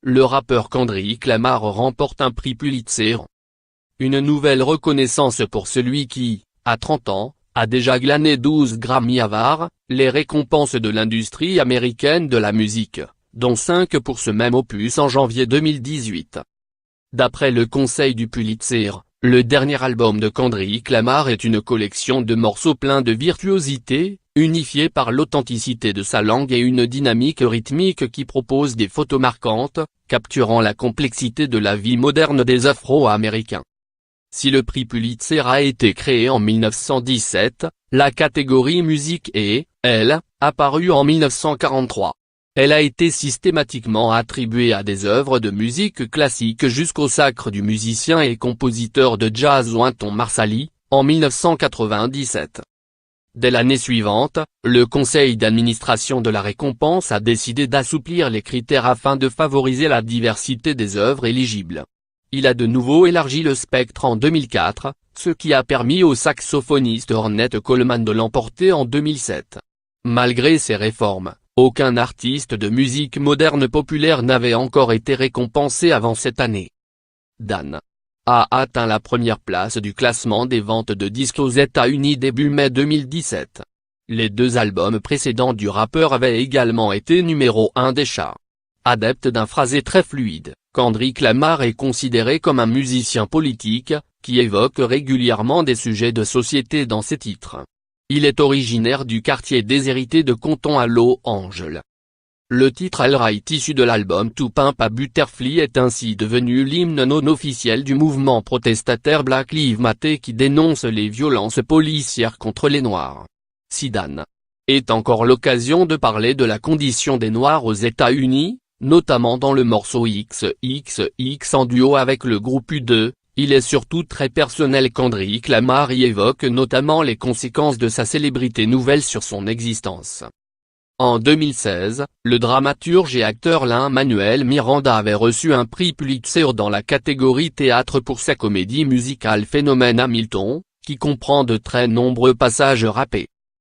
le rappeur Kendrick Lamar remporte un prix Pulitzer. Une nouvelle reconnaissance pour celui qui, à 30 ans, a déjà glané 12 Grammy Awards, les récompenses de l'industrie américaine de la musique, dont 5 pour ce même opus en janvier 2018. D'après le conseil du Pulitzer, le dernier album de Kendrick Lamar est une collection de morceaux pleins de virtuosité, unifiés par l'authenticité de sa langue et une dynamique rythmique qui propose des photos marquantes, capturant la complexité de la vie moderne des Afro-Américains. Si le prix Pulitzer a été créé en 1917, la catégorie musique est, elle, apparue en 1943. Elle a été systématiquement attribuée à des œuvres de musique classique jusqu'au sacre du musicien et compositeur de jazz Wynton Marsalis, en 1997. Dès l'année suivante, le conseil d'administration de la récompense a décidé d'assouplir les critères afin de favoriser la diversité des œuvres éligibles. Il a de nouveau élargi le spectre en 2004, ce qui a permis au saxophoniste Ornette Coleman de l'emporter en 2007. Malgré ces réformes, aucun artiste de musique moderne populaire n'avait encore été récompensé avant cette année. Dan a atteint la première place du classement des ventes de disques aux États-Unis début mai 2017. Les deux albums précédents du rappeur avaient également été numéro 1 des charts. Adepte d'un phrasé très fluide, Kendrick Lamar est considéré comme un musicien politique, qui évoque régulièrement des sujets de société dans ses titres. Il est originaire du quartier déshérité de Compton à Los Angeles. Le titre All Right issu de l'album To Pimp a Butterfly est ainsi devenu l'hymne non officiel du mouvement protestataire Black Lives Matter qui dénonce les violences policières contre les Noirs. Si Dan est encore l'occasion de parler de la condition des Noirs aux États-Unis, notamment dans le morceau XXX en duo avec le groupe U2, il est surtout très personnel. Kendrick Lamar y évoque notamment les conséquences de sa célébrité nouvelle sur son existence. En 2016, le dramaturge et acteur Lin-Manuel Miranda avait reçu un prix Pulitzer dans la catégorie théâtre pour sa comédie musicale Phénomène Hamilton, qui comprend de très nombreux passages rappés.